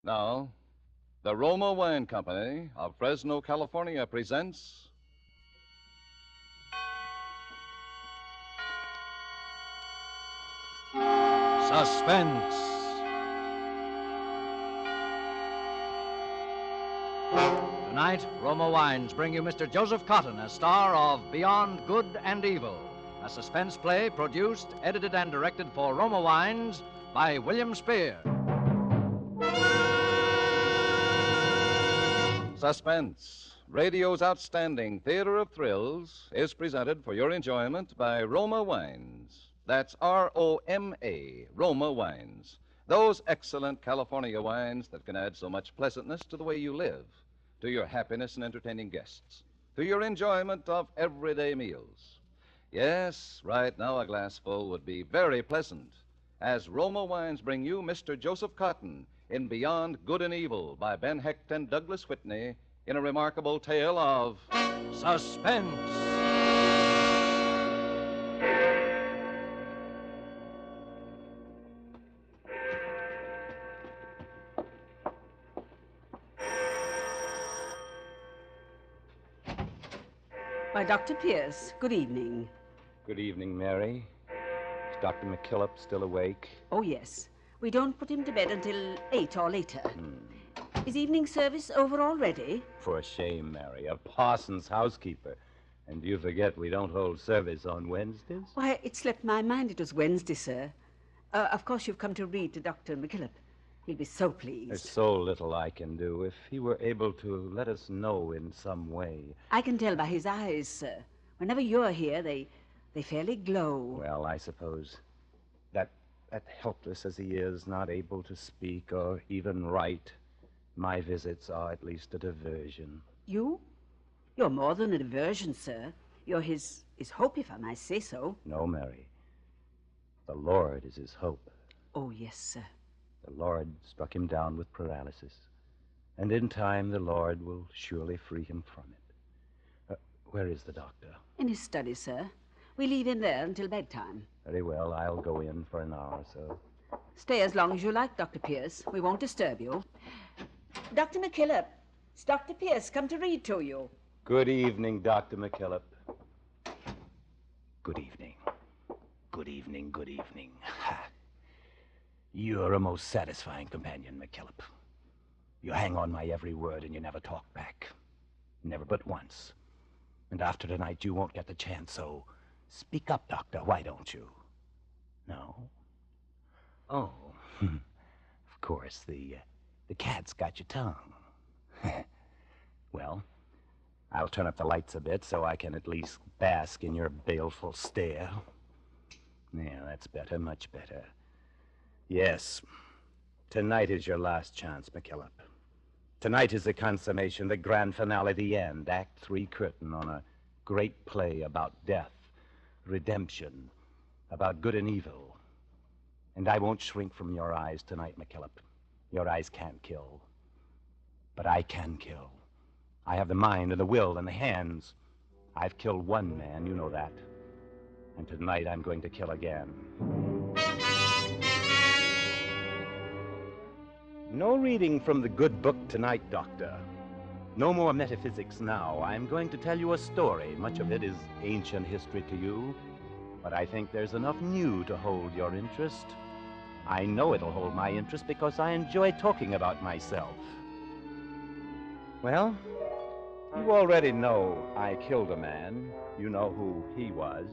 Now, the Roma Wine Company of Fresno, California presents Suspense. Tonight, Roma Wines bring you Mr. Joseph Cotton as star of Beyond Good and Evil, a suspense play produced, edited, and directed for Roma Wines by William Spear. Suspense, radio's outstanding theater of thrills, is presented for your enjoyment by Roma Wines. That's R-O-M-A, Roma Wines. Those excellent California wines that can add so much pleasantness to the way you live, to your happiness in entertaining guests, to your enjoyment of everyday meals. Yes, right now a glassful would be very pleasant, as Roma Wines bring you Mr. Joseph Cotton in Beyond Good and Evil by Ben Hecht and Douglas Whitney in a remarkable tale of suspense. Why, Dr. Pierce, good evening. Good evening, Mary. Is Dr. McKillop still awake? Oh, yes. We don't put him to bed until 8 or later. Is evening service over already? For shame, Mary. A parson's housekeeper. And you forget we don't hold service on Wednesdays? Why, it slipped my mind it was Wednesday, sir. Of course you've come to read to Dr. McKillop. He'll be so pleased. There's so little I can do. If he were able to let us know in some way. I can tell by his eyes, sir. Whenever you're here, they fairly glow. Well, I suppose that helpless as he is, not able to speak or even write, my visits are at least a diversion. You? You're more than a diversion, sir. You're his hope, if I might say so. No, Mary. The Lord is his hope. Oh, yes, sir. The Lord struck him down with paralysis, and in time the Lord will surely free him from it. Where is the doctor? In his study, sir. We leave him there until bedtime. Very well, I'll go in for an hour or so. Stay as long as you like, Dr. Pierce. We won't disturb you. Dr. McKillop, it's Dr. Pierce come to read to you. Good evening, Dr. McKillop. Good evening. Good evening, good evening. You're a most satisfying companion, McKillop. You hang on my every word and you never talk back. Never but once. And after tonight you won't get the chance, so speak up, Doctor, why don't you? No? Oh, of course, the cat's got your tongue. Well, I'll turn up the lights a bit so I can at least bask in your baleful stare. Yeah, that's better, much better. Yes, tonight is your last chance, McKillop. Tonight is the consummation, the grand finale, the end, Act 3 curtain on a great play about death, redemption, about good and evil. And I won't shrink from your eyes tonight, McKillop. Your eyes can't kill. But I can kill. I have the mind and the will and the hands. I've killed one man, you know that. And tonight I'm going to kill again. No reading from the good book tonight, Doctor. No more metaphysics now. I'm going to tell you a story. Much of it is ancient history to you, but I think there's enough new to hold your interest. I know it'll hold my interest because I enjoy talking about myself. Well, you already know I killed a man. You know who he was.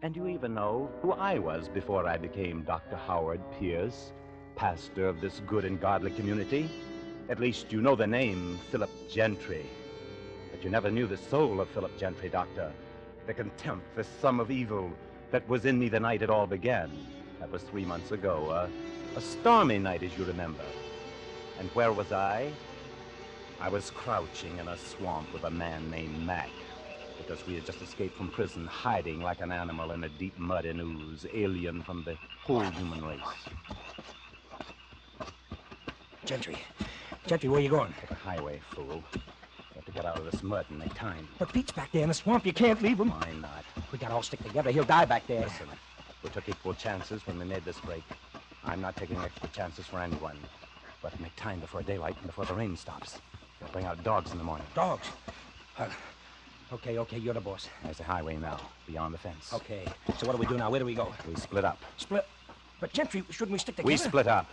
And you even know who I was before I became Dr. Howard Pierce, pastor of this good and godly community. At least you know the name, Philip Gentry. But you never knew the soul of Philip Gentry, Doctor. The contempt, the sum of evil that was in me the night it all began. That was 3 months ago, a stormy night, as you remember. And where was I? I was crouching in a swamp with a man named Mac, because we had just escaped from prison, hiding like an animal in a deep mud and ooze, alien from the whole human race. Gentry, where you going? To the highway, fool. We have to get out of this mud and make time. But Pete's back there in the swamp. You can't leave him. Why not? We gotta all stick together. He'll die back there. Listen, we took equal chances when we made this break. I'm not taking extra chances for anyone. But make time before daylight and before the rain stops. They'll bring out dogs in the morning. Dogs? Okay, you're the boss. There's the highway now, beyond the fence. Okay, so what do we do now? Where do we go? We split up. Split? But Gentry, shouldn't we stick together? We split up.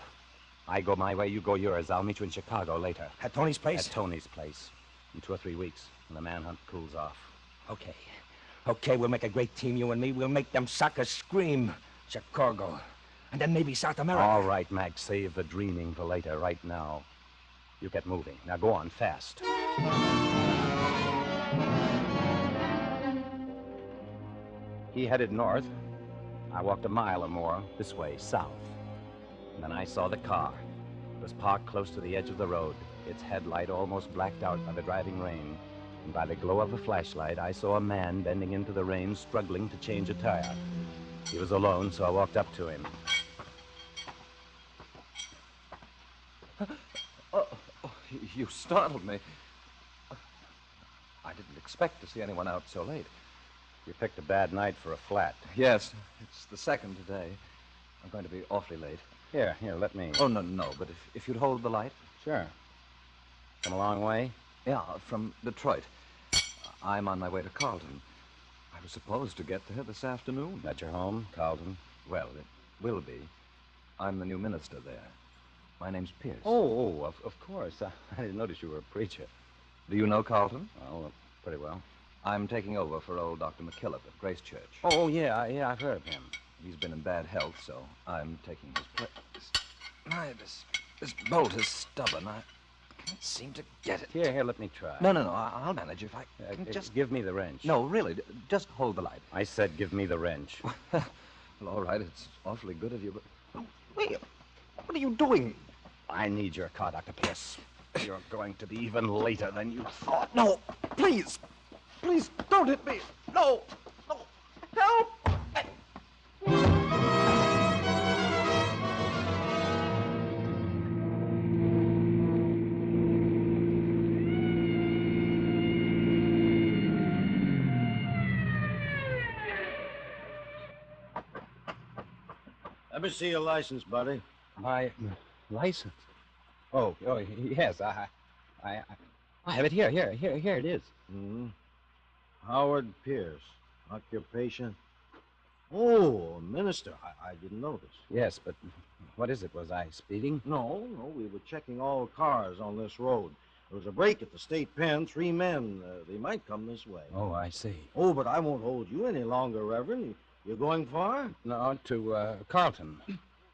I go my way, you go yours. I'll meet you in Chicago later. At Tony's place? At Tony's place. In 2 or 3 weeks, when the manhunt cools off. Okay, we'll make a great team, you and me. We'll make them suckers scream. Chicago. And then maybe South America. All right, Mac, save the dreaming for later. Right now, you get moving. Now go on, fast. He headed north. I walked a mile or more this way, south. And then I saw the car. It was parked close to the edge of the road, its headlight almost blacked out by the driving rain. And by the glow of a flashlight, I saw a man bending into the rain, struggling to change a tire. He was alone, so I walked up to him. You startled me. I didn't expect to see anyone out so late. You picked a bad night for a flat. Yes, it's the second today. I'm going to be awfully late. Here, let me... Oh, no, but if you'd hold the light. Sure. Come a long way? Yeah, from Detroit. I'm on my way to Carlton. I was supposed to get there this afternoon. That your home, Carlton? Well, it will be. I'm the new minister there. My name's Pierce. Oh, of course. I didn't notice you were a preacher. Do you know Carlton? Well, pretty well. I'm taking over for old Dr. McKillop at Grace Church. Oh, yeah, I've heard of him. He's been in bad health, so I'm taking his place. This bolt is stubborn. I can't seem to get it. Here, let me try. No, I'll manage if I can just... Give me the wrench. No, really, just hold the light. I said give me the wrench. Well, all right, it's awfully good of you, but... Oh, wait, what are you doing? I need your car, Dr. Pierce. You're going to be even later than you thought. Oh, no, please, don't hit me. No, help! Let me see your license, buddy. My license? Oh, yes, I have it here. Here it is. Mm-hmm. Howard Pierce, occupation. Oh, minister. I didn't notice. Yes, but what is it? Was I speeding? No, we were checking all cars on this road. There was a break at the state pen. 3 men. They might come this way. Oh, I see. Oh, but I won't hold you any longer, Reverend. You're going far? No, to Carlton.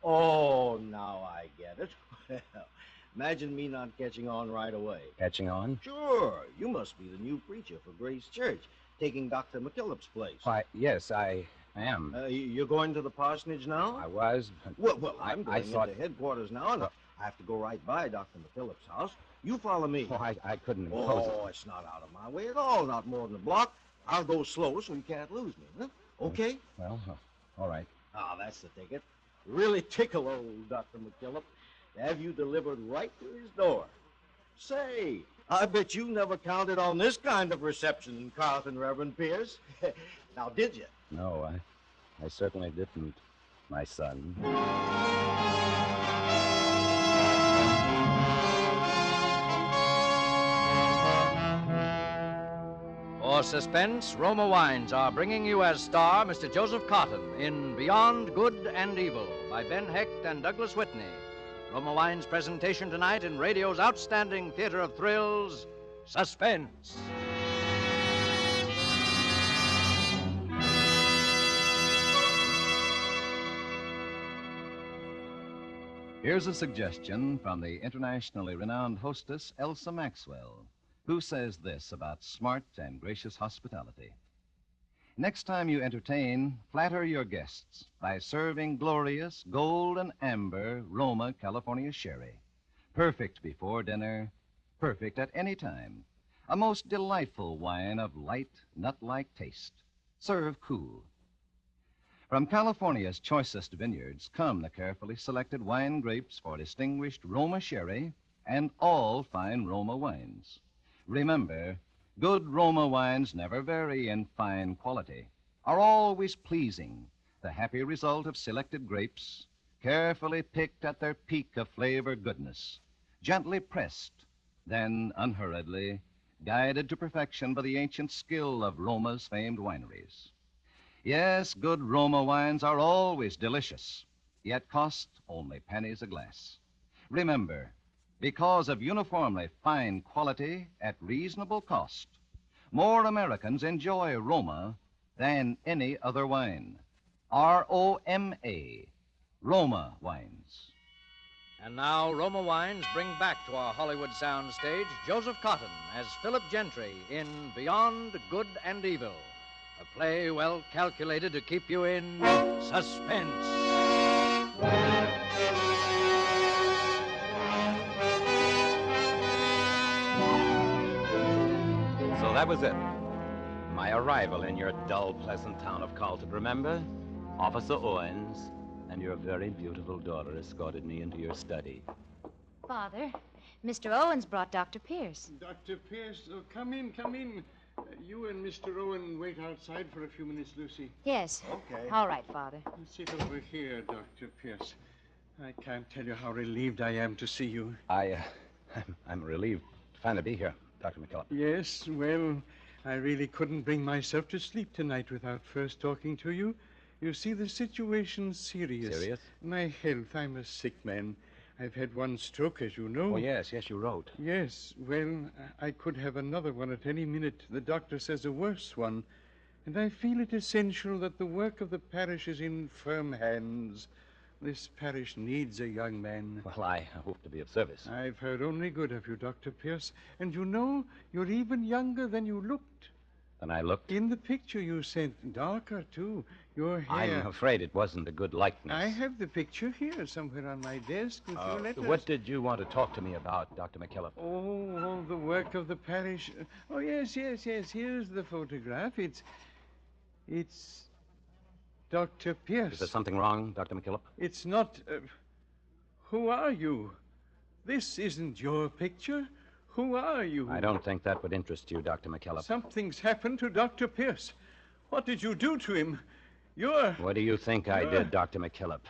Oh, now I get it. Well, imagine me not catching on right away. Catching on? Sure. You must be the new preacher for Grace Church, taking Dr. McKillop's place. Why, yes, I am. You're going to the parsonage now? I was, but... Well, I'm going thought... into headquarters now, and I have to go right by Dr. McKillop's house. You follow me. Oh, I couldn't impose it. Oh, it's not out of my way at all. Not more than a block. I'll go slow so you can't lose me, huh? Okay? Well, all right. Ah, that's the ticket. Really tickle old Dr. McKillop to have you delivered right to his door. Say, I bet you never counted on this kind of reception in Carlton, Reverend Pierce. Now, did you? No, I certainly didn't, my son. For Suspense, Roma Wines are bringing you as star Mr. Joseph Cotton in Beyond Good and Evil by Ben Hecht and Douglas Whitney. Roma Wines' presentation tonight in radio's outstanding theater of thrills, Suspense. Here's a suggestion from the internationally renowned hostess Elsa Maxwell, who says this about smart and gracious hospitality. Next time you entertain, flatter your guests by serving glorious gold and amber Roma California sherry. Perfect before dinner, perfect at any time. A most delightful wine of light, nut-like taste. Serve cool. From California's choicest vineyards come the carefully selected wine grapes for distinguished Roma sherry and all fine Roma wines. Remember, good Roma wines never vary in fine quality, are always pleasing, the happy result of selected grapes, carefully picked at their peak of flavor goodness, gently pressed, then unhurriedly, guided to perfection by the ancient skill of Roma's famed wineries. Yes, good Roma wines are always delicious, yet cost only pennies a glass. Remember, because of uniformly fine quality at reasonable cost, more Americans enjoy Roma than any other wine. R-O-M-A, Roma wines. And now, Roma Wines bring back to our Hollywood soundstage Joseph Cotton as Philip Gentry in Beyond Good and Evil, a play well calculated to keep you in suspense. So that was it. My arrival in your dull, pleasant town of Carlton, remember? Officer Owens and your very beautiful daughter escorted me into your study. Father, Mr. Owens brought Dr. Pierce. Dr. Pierce, come in, come in. You and Mr. Owen wait outside for a few minutes, Lucy. Yes. Okay. All right, Father. Sit over here, Dr. Pierce. I can't tell you how relieved I am to see you. I'm relieved to finally be here, Dr. McKillop. Yes, well, I really couldn't bring myself to sleep tonight without first talking to you. You see, the situation's serious. Serious? My health, I'm a sick man. I've had one stroke, as you know. Oh, yes, you wrote. Yes, well, I could have another one at any minute. The doctor says a worse one. And I feel it essential that the work of the parish is in firm hands. This parish needs a young man. Well, I hope to be of service. I've heard only good of you, Dr. Pierce. And you know, you're even younger than you looked. And I looked. In the picture you sent, darker, too. Your hair. I'm afraid it wasn't a good likeness. I have the picture here somewhere on my desk with your letters. What did you want to talk to me about, Dr. McKillop? Oh, the work of the parish. Oh, yes. Here's the photograph. It's Dr. Pierce. Is there something wrong, Dr. McKillop? It's not. Who are you? This isn't your picture. Who are you? I don't think that would interest you, Dr. McKillop. Something's happened to Dr. Pierce. What did you do to him? You're. What do you think I did, Dr. McKillop?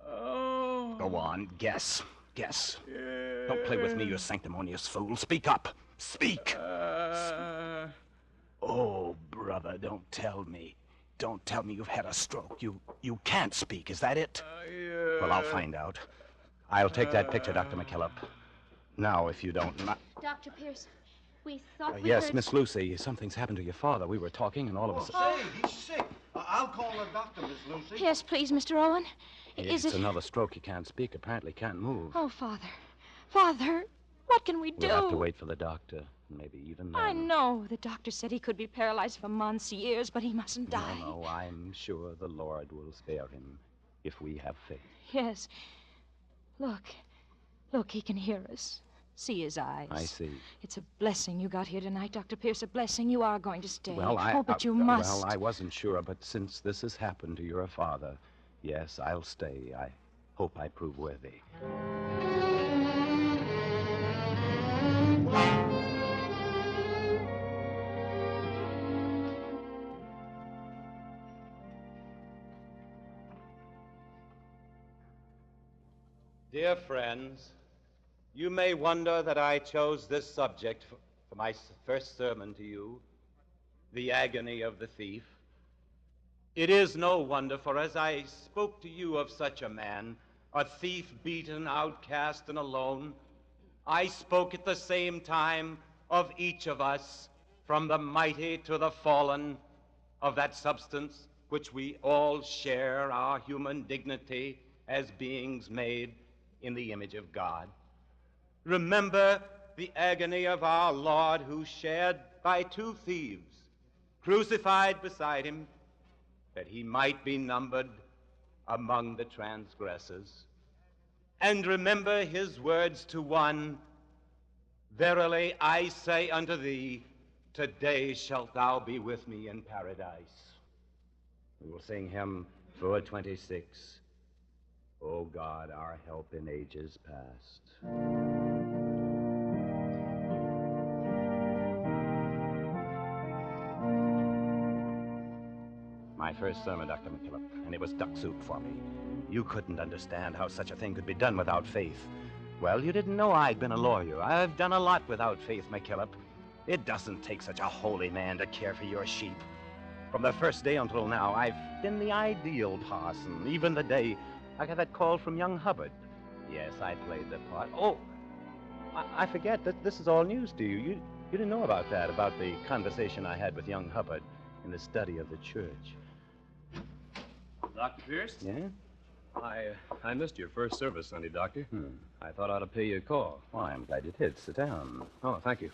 Oh. Go on, guess. Don't play with me, you sanctimonious fool. Speak up. Speak. Oh, brother, don't tell me. Don't tell me you've had a stroke. You can't speak. Is that it? Well, I'll find out. I'll take that picture, Dr. McKillop. Now, if you don't mind. Dr. Pierce, we thought we Yes, heard... Miss Lucy, something's happened to your father. We were talking, and all of a sudden... Say, he's sick. I'll call the doctor, Miss Lucy. Yes, please, Mr. Owen. Is It's it... another stroke. He can't speak, apparently can't move. Oh, Father. Father, what can we do? We'll have to wait for the doctor. Maybe even then. I know. The doctor said he could be paralyzed for months, years, but he mustn't die. No, I'm sure the Lord will spare him if we have faith. Yes. Look, he can hear us. See his eyes. I see. It's a blessing you got here tonight, Dr. Pierce. A blessing. You are going to stay. Well, but you must. Well, I wasn't sure, but since this has happened to your father, yes, I'll stay. I hope I prove worthy. Dear friends, you may wonder that I chose this subject for my first sermon to you, the agony of the thief. It is no wonder, for as I spoke to you of such a man, a thief beaten, outcast, and alone, I spoke at the same time of each of us, from the mighty to the fallen, of that substance which we all share, our human dignity as beings made in the image of God. Remember the agony of our Lord, who shared by two thieves, crucified beside him, that he might be numbered among the transgressors. And remember his words to one, "Verily I say unto thee, today shalt thou be with me in paradise." We will sing hymn 426, O God, our help in ages past. My first sermon, Dr. McKillop, and it was duck soup for me. You couldn't understand how such a thing could be done without faith. Well, you didn't know I'd been a lawyer. I've done a lot without Faith McKillop. It doesn't take such a holy man to care for your sheep. From the first day until now, I've been the ideal parson, even the day I got that call from young Hubbard. Yes, I played the part. Oh, I forget that this is all news to you. You didn't know about that, about the conversation I had with young Hubbard in the study of the church. Dr. Pierce? Yeah? I missed your first service Sunday, Doctor. I thought I ought to pay you a call. Well, I'm glad you did. Sit down. Oh, thank you.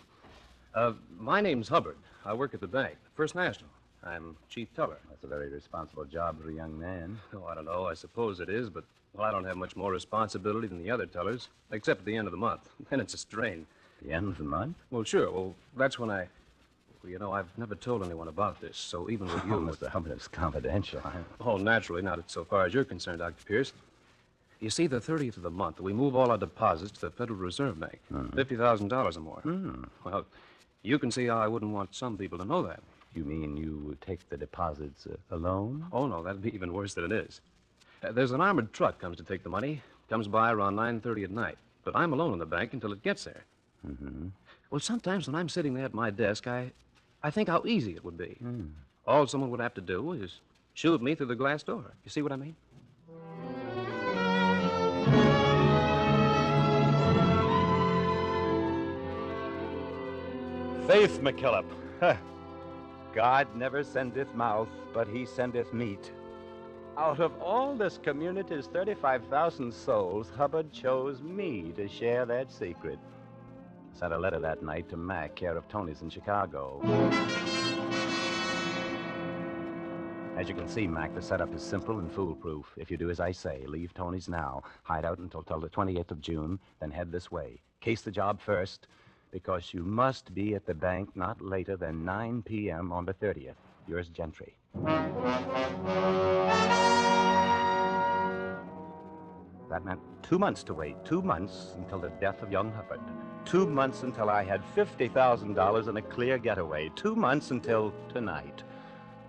My name's Hubbard. I work at the bank, First National. I'm chief teller. That's a very responsible job for a young man. Oh, I don't know. I suppose it is, but, well, I don't have much more responsibility than the other tellers, except at the end of the month. Then it's a strain. The end of the month? Well, sure. Well, that's when Well, you know, I've never told anyone about this, so even with you... Oh, Mr. Hubbard, it's confidential. Oh, naturally, not so far as you're concerned, Dr. Pierce. You see, the 30th of the month, we move all our deposits to the Federal Reserve Bank. $50,000 or more. Well, you can see how I wouldn't want some people to know that. You mean you take the deposits alone? Oh, no, that'd be even worse than it is. There's an armored truck comes to take the money. Comes by around 9:30 at night. But I'm alone in the bank until it gets there. Well, sometimes when I'm sitting there at my desk, I think how easy it would be. All someone would have to do is shoot me through the glass door. You see what I mean? Faith McKillop. God never sendeth mouth, but he sendeth meat. Out of all this community's 35,000 souls, Hubbard chose me to share that secret. Sent a letter that night to Mac, care of Tony's in Chicago. As you can see, Mac, the setup is simple and foolproof. If you do as I say, leave Tony's now, hide out until the 28th of June, then head this way. Case the job first, because you must be at the bank not later than 9 p.m. on the 30th. Yours, Gentry. That meant 2 months to wait. 2 months until the death of young Hubbard. 2 months until I had $50,000 and a clear getaway. 2 months until tonight.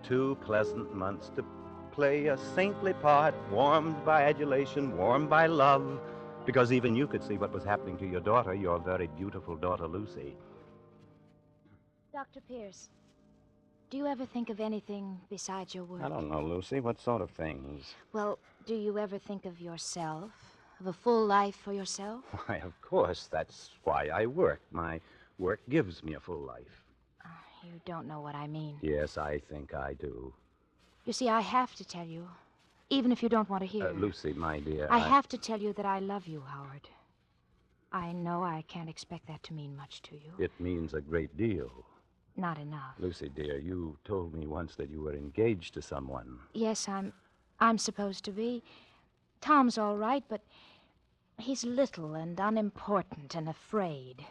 2 pleasant months to play a saintly part, warmed by adulation, warmed by love, because even you could see what was happening to your daughter, your very beautiful daughter, Lucy. Dr. Pierce, do you ever think of anything besides your work? I don't know, Lucy. What sort of things? Well, do you ever think of yourself? Of a full life for yourself? Why, of course. That's why I work. My work gives me a full life. You don't know what I mean. Yes, I think I do. You see, I have to tell you, even if you don't want to hear. Lucy, my dear. I have to tell you that I love you, Howard. I know I can't expect that to mean much to you. It means a great deal. Not enough. Lucy, dear, you told me once that you were engaged to someone. Yes, I'm supposed to be. Tom's all right, but he's little and unimportant and afraid.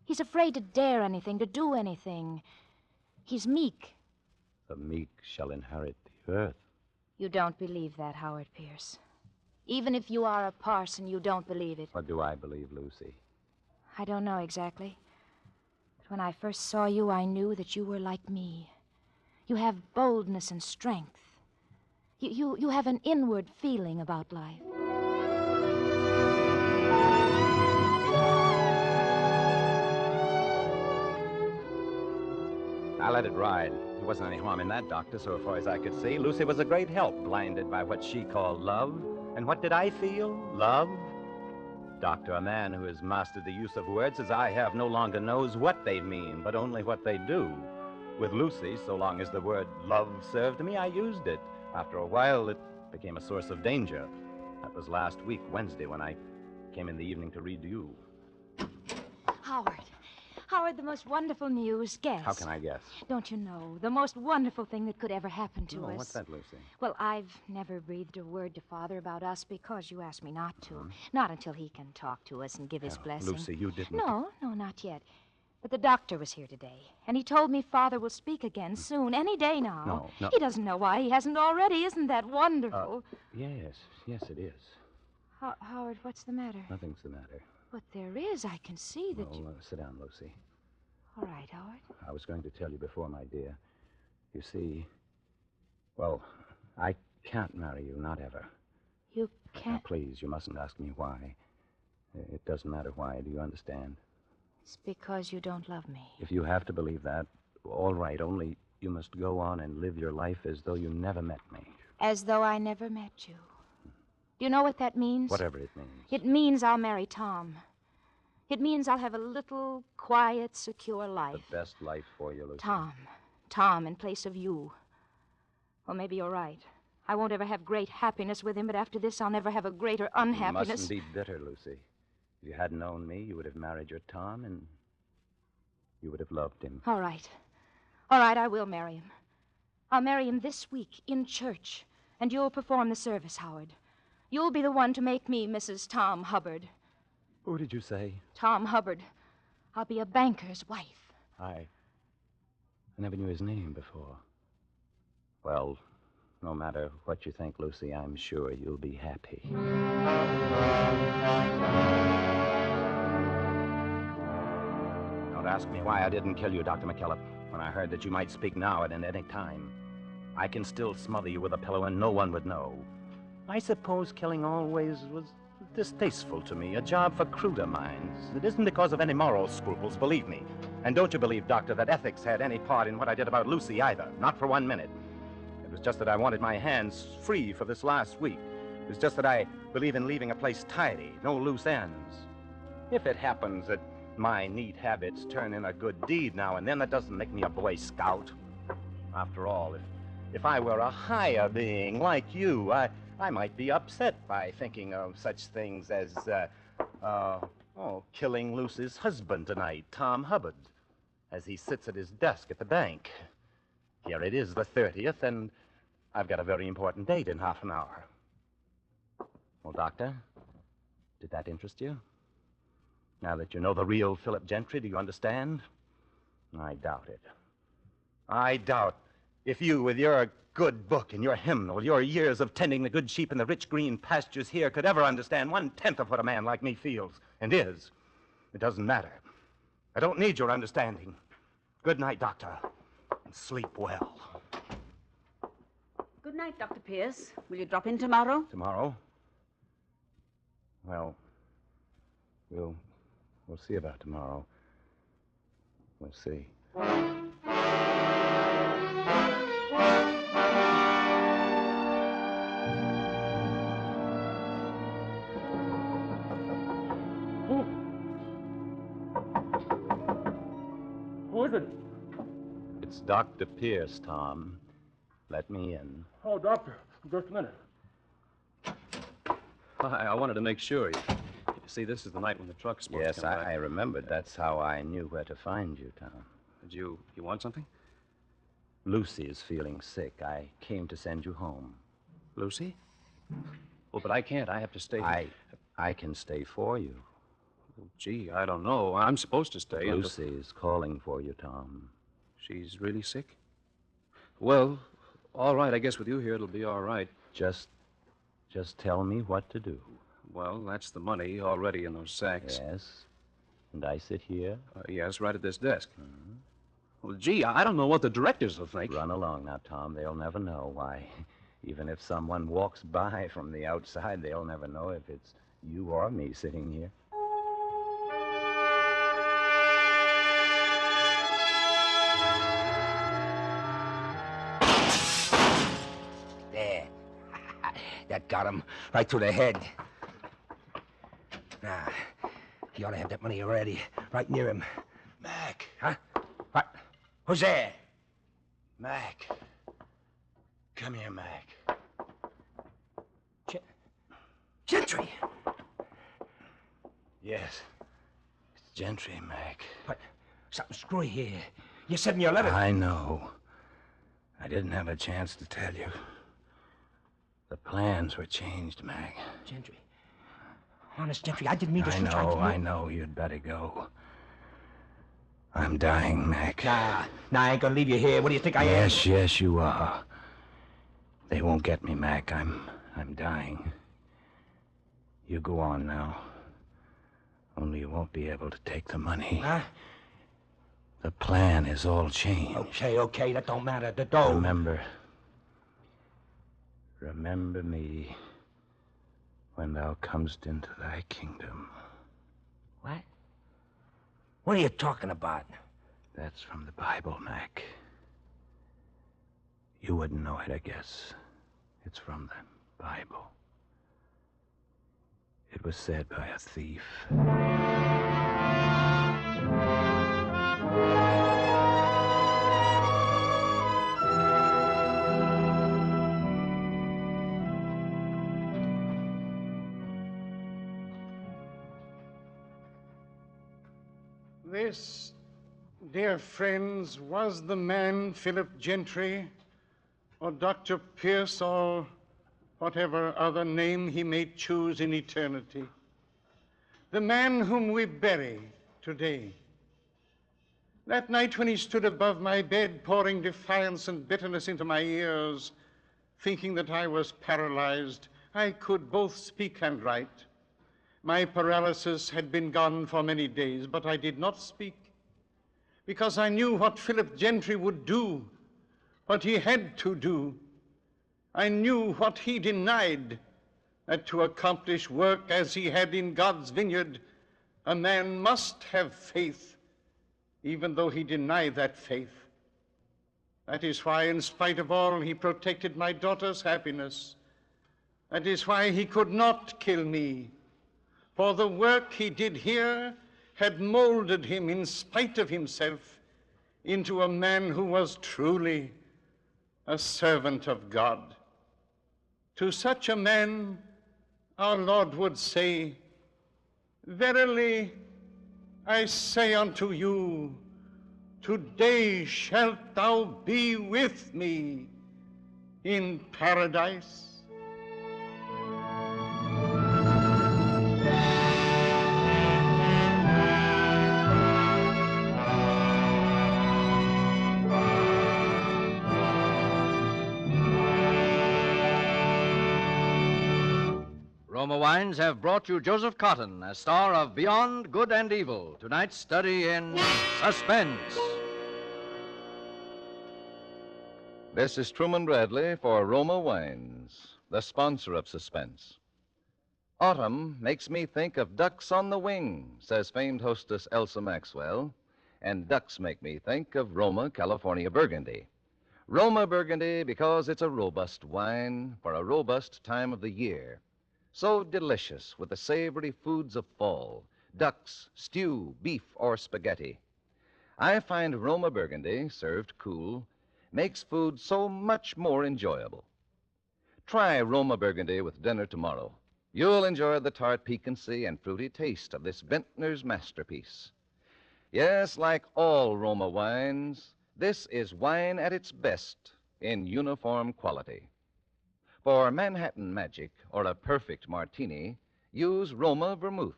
He's afraid to dare anything, to do anything. He's meek. The meek shall inherit the earth. You don't believe that, Howard Pierce. Even if you are a parson, you don't believe it. What do I believe, Lucy? I don't know exactly. But when I first saw you, I knew that you were like me. You have boldness and strength. You have an inward feeling about life. I let it ride. There wasn't any harm in that, Doctor, so far as I could see. Lucy was a great help, blinded by what she called love. And what did I feel? Love? Doctor, a man who has mastered the use of words as I have no longer knows what they mean, but only what they do. With Lucy, so long as the word love served me, I used it. After a while, it became a source of danger. That was last week, Wednesday, when I came in the evening to read to you. Howard, the most wonderful news. Guess. How can I guess? Don't you know? The most wonderful thing that could ever happen to us. What's that, Lucy? Well, I've never breathed a word to Father about us because you asked me not to. Not until he can talk to us and give his blessing. Lucy, you didn't... No, not yet. But the doctor was here today, and he told me Father will speak again soon, any day now. No. He doesn't know why he hasn't already. Isn't that wonderful? Yes, it is. Howard, what's the matter? Nothing's the matter. But there is. I can see that you... Sit down, Lucy. All right, Howard. I was going to tell you before, my dear. You see, well, I can't marry you, not ever. You can't... Now, please, you mustn't ask me why. It doesn't matter why. Do you understand? It's because you don't love me. If you have to believe that, all right. Only you must go on and live your life as though you never met me. As though I never met you. Do you know what that means? Whatever it means. It means I'll marry Tom. It means I'll have a little, quiet, secure life. The best life for you, Lucy. Tom in place of you. Well, maybe you're right. I won't ever have great happiness with him, but after this, I'll never have a greater unhappiness. You mustn't be bitter, Lucy. If you hadn't known me, you would have married your Tom, and you would have loved him. All right. All right, I will marry him. I'll marry him this week in church, and you'll perform the service, Howard. You'll be the one to make me Mrs. Tom Hubbard. Who did you say? Tom Hubbard. I'll be a banker's wife. I never knew his name before. Well, no matter what you think, Lucy, I'm sure you'll be happy. Don't ask me why I didn't kill you, Dr. McKillop, when I heard that you might speak now and at any time. I can still smother you with a pillow and no one would know. I suppose killing always was distasteful to me, a job for cruder minds. It isn't because of any moral scruples, believe me. And don't you believe, Doctor, that ethics had any part in what I did about Lucy either. Not for 1 minute. It was just that I wanted my hands free for this last week. It was just that I believe in leaving a place tidy, no loose ends. If it happens that my neat habits turn in a good deed now and then, that doesn't make me a Boy Scout. After all, if I were a higher being like you, I might be upset by thinking of such things as, killing Lucy's husband tonight, Tom Hubbard, as he sits at his desk at the bank. Here it is, the 30th, and I've got a very important date in half an hour. Well, Doctor, did that interest you? Now that you know the real Philip Gentry, do you understand? I doubt it. I doubt if you, with your good book and your hymnal, your years of tending the good sheep in the rich green pastures here, could ever understand 1/10 of what a man like me feels and is. It doesn't matter. I don't need your understanding. Good night, Doctor, and sleep well. Good night, Dr. Pierce. Will you drop in tomorrow? Tomorrow? Well, we'll see about tomorrow. We'll see. Who is it? It's Dr. Pierce, Tom. Let me in. Oh, doctor, just a minute. I wanted to make sure. You see, this is the night when the truck's supposed Yes, to come back. I remembered. That's how I knew where to find you, Tom. Did you want something? Lucy is feeling sick. I came to send you home. Lucy? Well, but I can't. I have to stay. I can stay for you. Well, gee, I don't know. I'm supposed to stay. Lucy is calling for you, Tom. She's really sick? Well, all right. I guess with you here, it'll be all right. Just tell me what to do. Well, that's the money already in those sacks. Yes. And I sit here? Yes, right at this desk. Mm-hmm. Well, gee, I don't know what the directors will think. Run along now, Tom. They'll never know. Why, even if someone walks by from the outside, they'll never know if it's you or me sitting here. There. That got him right through the head. Now, he ought to have that money already, right near him. Mac. Huh? What? Who's there? Mac. Come here, Mac. Gentry. Yes. It's Gentry, Mac. What? Something screwy here. You said in your letter... I know. I didn't have a chance to tell you. The plans were changed, Mac. Gentry. Honest, Gentry, I didn't mean to... I know. You'd better go. I'm dying, Mac. Nah, I ain't gonna leave you here. What do you think I am? Yes, you are. They won't get me, Mac. I'm dying. You go on now. Only you won't be able to take the money. Huh? The plan is all changed. Okay, that don't matter. The dough... Remember me when thou comest into thy kingdom. What? What are you talking about? That's from the Bible, Mac. You wouldn't know it, I guess. It's from the Bible. It was said by a thief. This, dear friends, was the man, Philip Gentry, or Dr. Pierce, or whatever other name he may choose in eternity. The man whom we bury today. That night when he stood above my bed, pouring defiance and bitterness into my ears, thinking that I was paralyzed, I could both speak and write. My paralysis had been gone for many days, but I did not speak because I knew what Philip Gentry would do, what he had to do. I knew what he denied, that to accomplish work as he had in God's vineyard, a man must have faith, even though he denied that faith. That is why, in spite of all, he protected my daughter's happiness. That is why he could not kill me. For the work he did here had molded him, in spite of himself, into a man who was truly a servant of God. To such a man, our Lord would say, "Verily, I say unto you, today shalt thou be with me in paradise." Roma Wines have brought you Joseph Cotton as star of Beyond Good and Evil, tonight's study in Suspense. This is Truman Bradley for Roma Wines, the sponsor of Suspense. Autumn makes me think of ducks on the wing, says famed hostess Elsa Maxwell, and ducks make me think of Roma, California Burgundy. Roma Burgundy because it's a robust wine for a robust time of the year. So delicious with the savory foods of fall, ducks, stew, beef, or spaghetti. I find Roma Burgundy, served cool, makes food so much more enjoyable. Try Roma Burgundy with dinner tomorrow. You'll enjoy the tart piquancy and fruity taste of this vintner's masterpiece. Yes, like all Roma wines, this is wine at its best in uniform quality. For Manhattan Magic or a perfect martini, use Roma Vermouth,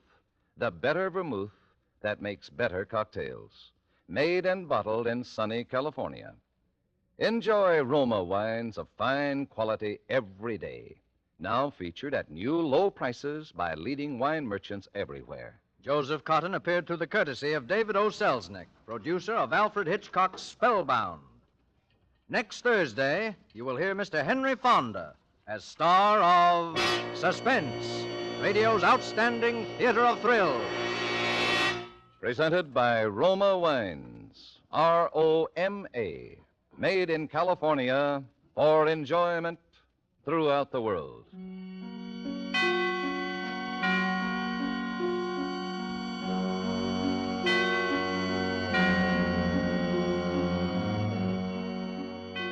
the better vermouth that makes better cocktails. Made and bottled in sunny California. Enjoy Roma wines of fine quality every day. Now featured at new low prices by leading wine merchants everywhere. Joseph Cotton appeared through the courtesy of David O. Selznick, producer of Alfred Hitchcock's Spellbound. Next Thursday, you will hear Mr. Henry Fonda as star of Suspense, radio's outstanding theater of thrills. Presented by Roma Wines, R-O-M-A, made in California for enjoyment throughout the world.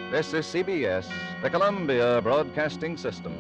This is CBS, the Columbia Broadcasting System.